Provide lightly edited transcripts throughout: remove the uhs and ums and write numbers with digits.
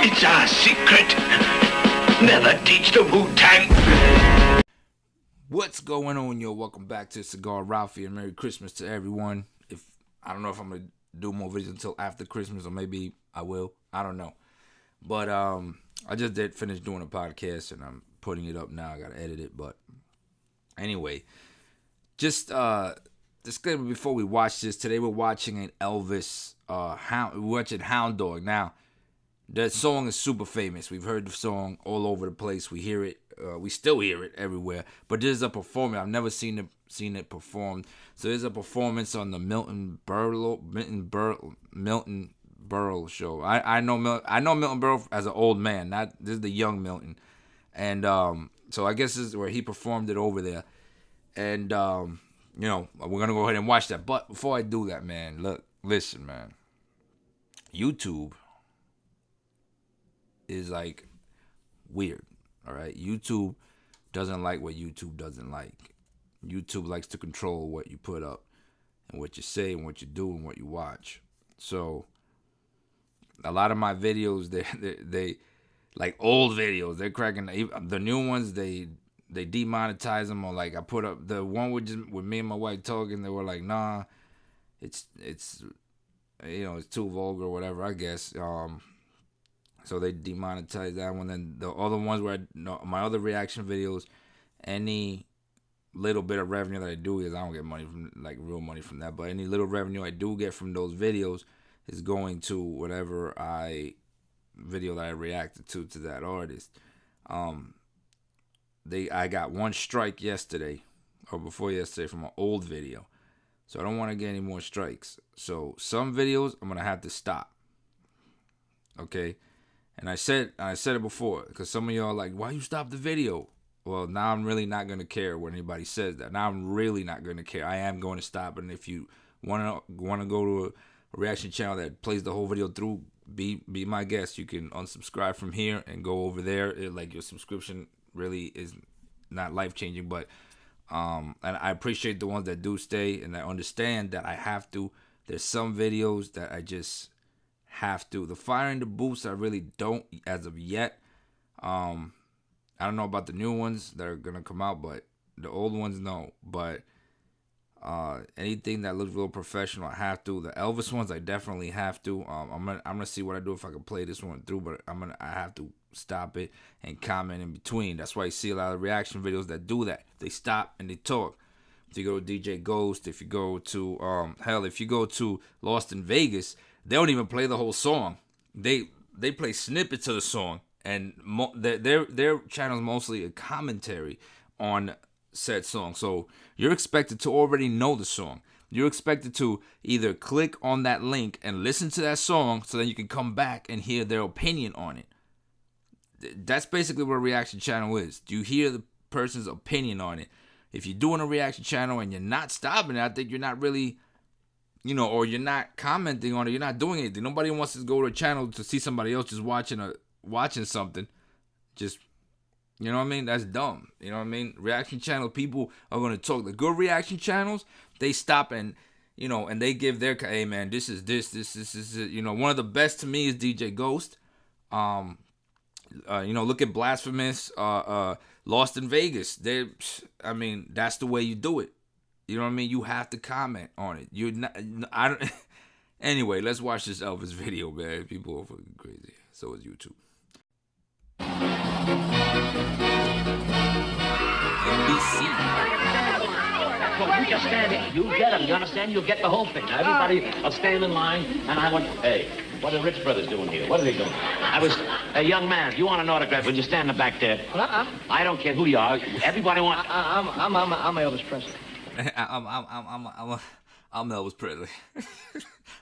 It's our secret. Never teach the Wu-Tang. What's going on, yo? Welcome back to Cigar Ralphie, and Merry Christmas to everyone. I don't know if I'm gonna do more videos until after Christmas, or maybe I will. I don't know. But I just did finish doing a podcast, and I'm putting it up now. I gotta edit it, but anyway, just disclaimer before we watch this. Today we're watching an ELVIS we're watching Hound Dog. Now, that song is super famous. We've heard the song all over the place. We hear it. We still hear it everywhere. But there's a performance. I've never seen it performed. So there's a performance on the Milton Berle show. I know Milton Berle as an old man. This is the young Milton. And so I guess this is where he performed it over there. And we're gonna go ahead and watch that. But before I do that, man, listen, man. YouTube is like weird. All right, YouTube doesn't like what YouTube doesn't like. YouTube likes to control what you put up and what you say and what you do and what you watch. So a lot of my videos, they like old videos, they're cracking. The new ones, they demonetize them. Or like I put up the one with me and my wife talking, they were like, nah, it's too vulgar or whatever, I guess. So they demonetize that one. Then the other ones where my other reaction videos, any little bit of revenue that I do, is I don't get money from like real money from that, but any little revenue I do get from those videos is going to whatever video that I reacted to that artist. I got one strike yesterday or before yesterday from an old video, so I don't want to get any more strikes. So some videos I'm gonna have to stop. Okay. And I said it before, because some of y'all are like, why you stop the video? Well, now I'm really not going to care what anybody says that. Now I'm really not going to care. I am going to stop. And if you want to go to a reaction channel that plays the whole video through, be my guest. You can unsubscribe from here and go over there. Your subscription really is not life-changing. But and I appreciate the ones that do stay, and I understand that I have to. There's some videos that I just have to. The Fire in the Boots, I really don't as of yet. I don't know about the new ones that are gonna come out, but the old ones, no. But anything that looks real professional, I have to. The ELVIS ones, I definitely have to. I'm gonna see what I do if I can play this one through, but I have to stop it and comment in between. That's why you see a lot of reaction videos that do that. They stop and they talk. If you go to DJ Ghost, if you go to if you go to Lost in Vegas, they don't even play the whole song. They play snippets of the song, and their channel is mostly a commentary on said song. So you're expected to already know the song. You're expected to either click on that link and listen to that song, so then you can come back and hear their opinion on it. That's basically what a reaction channel is. You hear the person's opinion on it. If you're doing a reaction channel and you're not stopping it, I think you're not really, or you're not commenting on it, you're not doing anything. Nobody wants to go to a channel to see somebody else just watching something. Just, you know what I mean? That's dumb. You know what I mean? Reaction channel people are going to talk. The good reaction channels, they stop and, and they give their, hey man, this is it. One of the best to me is DJ Ghost. Look at Blasphemous, Lost in Vegas. That's the way you do it. You know what I mean? You have to comment on it. Anyway, let's watch this ELVIS video, man. People are fucking crazy. So is YouTube. NBC. Well, you just stand in. You get them. You understand? You'll get the whole thing. Now, everybody will stand in line, and I want... Hey, what are the Rich Brothers doing here? What are they doing? A young man, if you want an autograph, would you stand in the back there? I don't care who you are. Everybody wants... I'm Elvis Presley. I'm Elvis Presley. I'm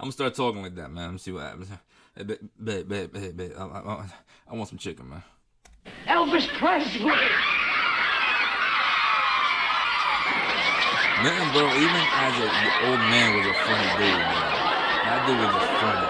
gonna start talking like that, man. Let me see what happens. Hey, babe, I want some chicken, man. Elvis Presley. Man, bro, even as an old man, was a funny dude, man. That dude was just funny.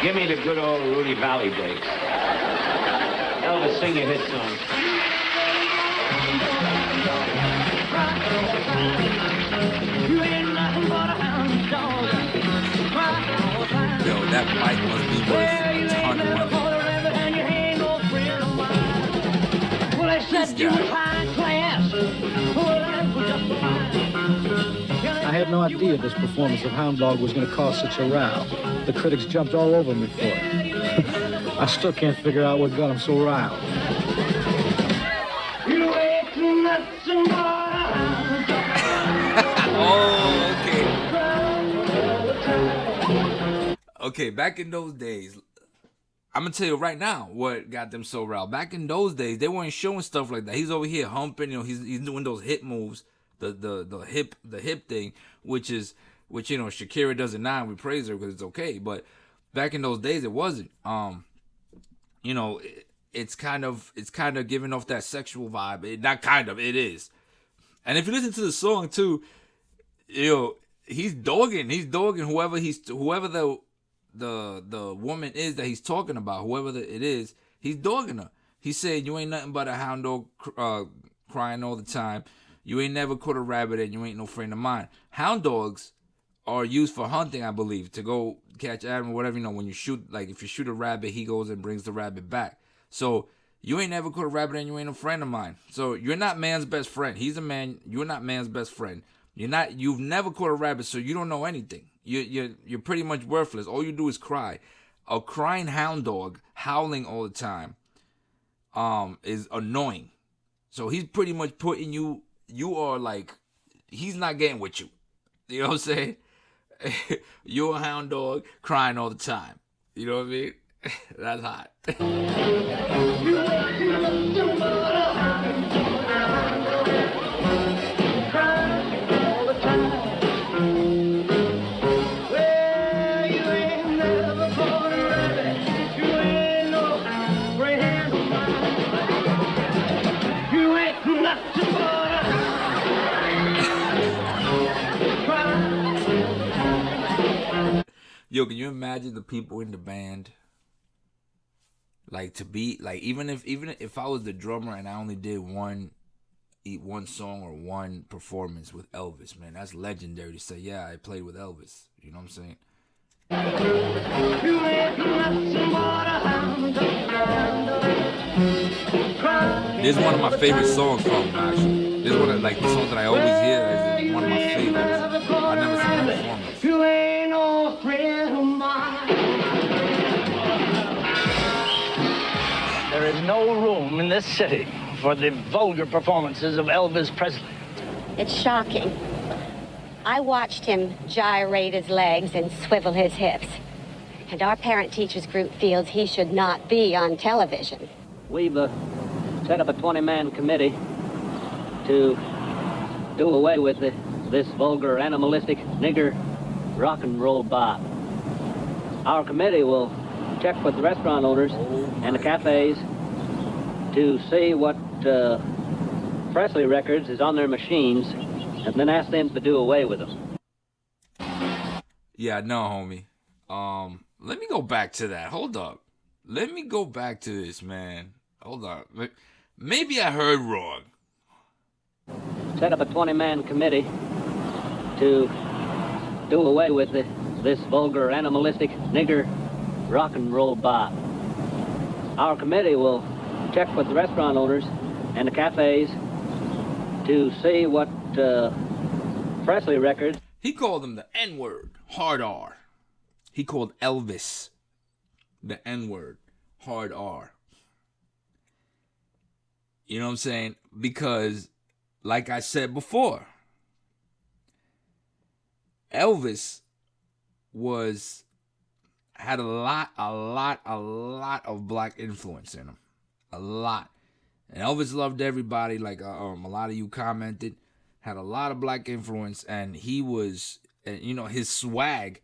Give me the good old Rudy Valley days. Elvis, sing your hit song. You that mic must be worth a ton of money. This guy. I had no idea this performance of Hound Dog was going to cause such a row. The critics jumped all over me for it. I still can't figure out what got them so riled. Oh, okay. Okay, back in those days, I'm gonna tell you right now what got them so riled. Back in those days, they weren't showing stuff like that. He's over here humping, he's doing those hip moves, the hip thing, which Shakira does it now, and we praise her because it's okay. But back in those days, it wasn't. It's kind of giving off that sexual vibe. It is. And if you listen to the song too, he's dogging whoever the woman is that he's talking about, whoever it is, he's dogging her. He's saying, you ain't nothing but a hound dog crying all the time. You ain't never caught a rabbit and you ain't no friend of mine. Hound dogs are used for hunting, I believe, to go catch animal, whatever. When you shoot, like if you shoot a rabbit, he goes and brings the rabbit back. So you ain't never caught a rabbit and you ain't a friend of mine. So you're not man's best friend. He's a man. You're not man's best friend. You've never caught a rabbit, so you don't know anything. You're pretty much worthless. All you do is cry. A crying hound dog howling all the time is annoying. So he's pretty much putting you are like, he's not getting with you. You know what I'm saying? You're a hound dog crying all the time. You know what I mean? That's hot. Yo, can you imagine the people in the band? Like, to be like, even if I was the drummer and I only did one song or one performance with Elvis, man, that's legendary to say, yeah, I played with Elvis. You know what I'm saying? This is one of my favorite songs from him, actually. This is one of the songs that I always hear. Is one of my favorites. I never seen him perform this. You ain't no friend of mine. There is no room in this city for the vulgar performances of Elvis Presley. It's shocking. I watched him gyrate his legs and swivel his hips. And our parent-teachers group feels he should not be on television. We've set up a 20-man committee to do away with this vulgar, animalistic, nigger rock and roll bop. Our committee will check with the restaurant owners and the cafes to see what Presley records is on their machines, and then ask them to do away with them. Yeah, no, homie. Let me go back to that. Hold up. Let me go back to this, man. Hold up. Maybe I heard wrong. Set up a 20-man committee to do away with this vulgar, animalistic, nigger rock and roll bop. Our committee will check with the restaurant owners and the cafes to see what Presley records. He called them the N-word, hard R. He called Elvis the N-word, hard R. You know what I'm saying? Because, like I said before, Elvis had a lot of black influence in him. A lot. And Elvis loved everybody, like a lot of you commented, had a lot of black influence, and he was, his swag,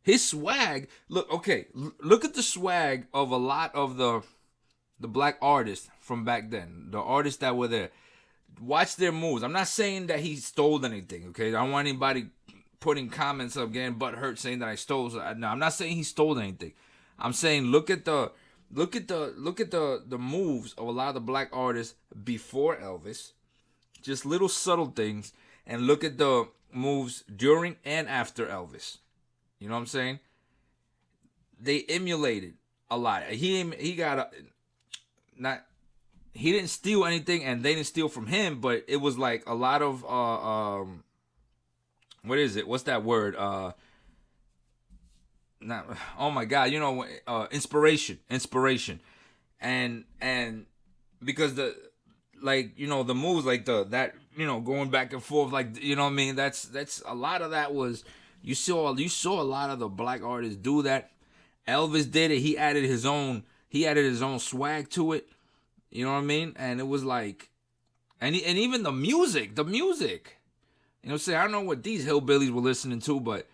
look at the swag of a lot of the black artists from back then, the artists that were there. Watch their moves. I'm not saying that he stole anything, okay? I don't want anybody putting comments up, getting butt hurt, saying that I stole. No, I'm not saying he stole anything. I'm saying look at the moves of a lot of the black artists before Elvis, just little subtle things, and look at the moves during and after Elvis. You know what I'm saying? they emulated a lot. He got not. He didn't steal anything, and they didn't steal from him. But it was like a lot of what is it? What's that word? Not. Oh my God! Inspiration, and because the the moves like that going back and forth like what I mean. That's a lot of that was you saw a lot of the black artists do that. Elvis did it. He added his own swag to it. You know what I mean? And it was like, and even the music. You know what I'm saying? I don't know what these hillbillies were listening to, but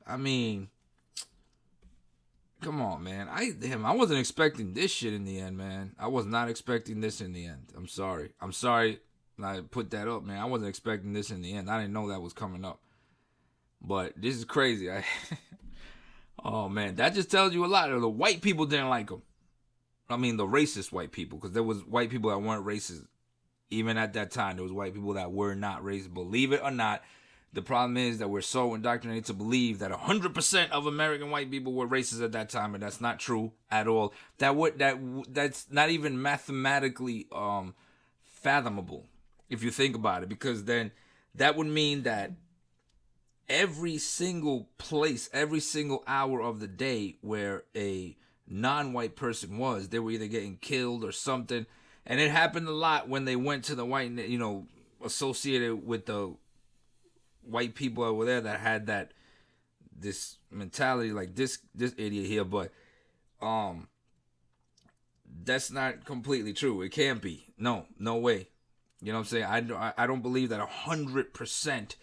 I mean, come on, man. I wasn't expecting this shit in the end, man. I was not expecting this in the end. I'm sorry. I put that up, man. I wasn't expecting this in the end. I didn't know that was coming up. But this is crazy. Oh, man. That just tells you a lot. The white people didn't like him. I mean, the racist white people, because there was white people that weren't racist. Even at that time, there was white people that were not racist. Believe it or not, the problem is that we're so indoctrinated to believe that 100% of American white people were racist at that time, and that's not true at all. That's not even mathematically fathomable if you think about it, because then that would mean that every single place, every single hour of the day where a non-white person was, they were either getting killed or something. And it happened a lot when they went to the white, associated with the white people over there that had this mentality like this idiot here. But that's not completely true. It can't be. No way. You know what I'm saying? I don't believe that 100%,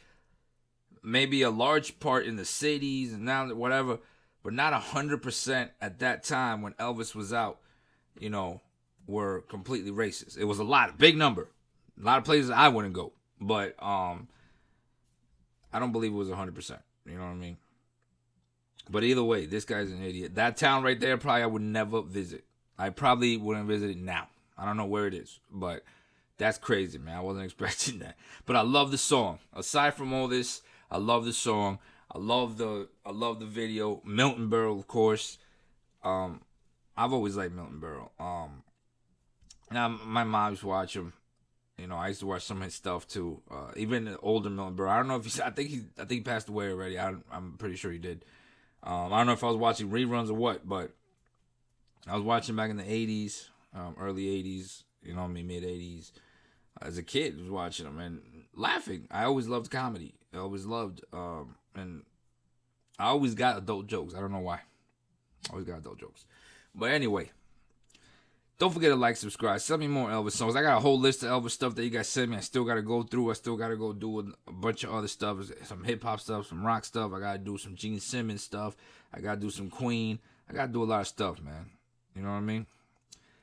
maybe a large part in the cities and now whatever, but not 100% at that time when Elvis was out, were completely racist. It was a big number. A lot of places I wouldn't go. But I don't believe it was 100%. You know what I mean? But either way, this guy's an idiot. That town right there, probably I would never visit. I probably wouldn't visit it now. I don't know where it is, but that's crazy, man. I wasn't expecting that. But I love the song. Aside from all this, I love the song. I love the video. Milton Berle, of course. I've always liked Milton Berle. Now my mom used to watch him. I used to watch some of his stuff too. Even the older Milton Berle. I don't know if I think he passed away already. I'm pretty sure he did. I don't know if I was watching reruns or what, but I was watching back in the 80s, early 80s. Mid 80s. As a kid, I was watching them and laughing. I always loved comedy. I always loved, and I always got adult jokes. I don't know why. I always got adult jokes. But anyway, don't forget to like, subscribe. Send me more Elvis songs. I got a whole list of Elvis stuff that you guys send me. I still got to go through. I still got to go do a bunch of other stuff. Some hip-hop stuff, some rock stuff. I got to do some Gene Simmons stuff. I got to do some Queen. I got to do a lot of stuff, man. You know what I mean?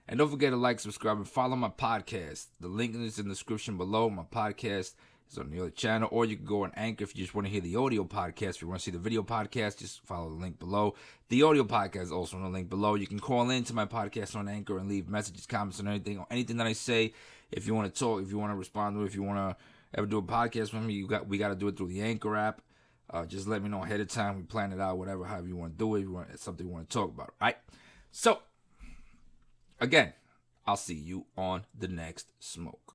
And don't forget to like, subscribe, and follow my podcast. The link is in the description below. My podcast is on the other channel. Or you can go on Anchor if you just want to hear the audio podcast. If you want to see the video podcast, just follow the link below. The audio podcast is also on the link below. You can call into my podcast on Anchor and leave messages, comments, on anything that I say. If you want to talk, if you want to respond to it, if you want to ever do a podcast with me, we got to do it through the Anchor app. Just let me know ahead of time. We plan it out, however you want to do it. If you want something you want to talk about, right? So, again, I'll see you on the next smoke.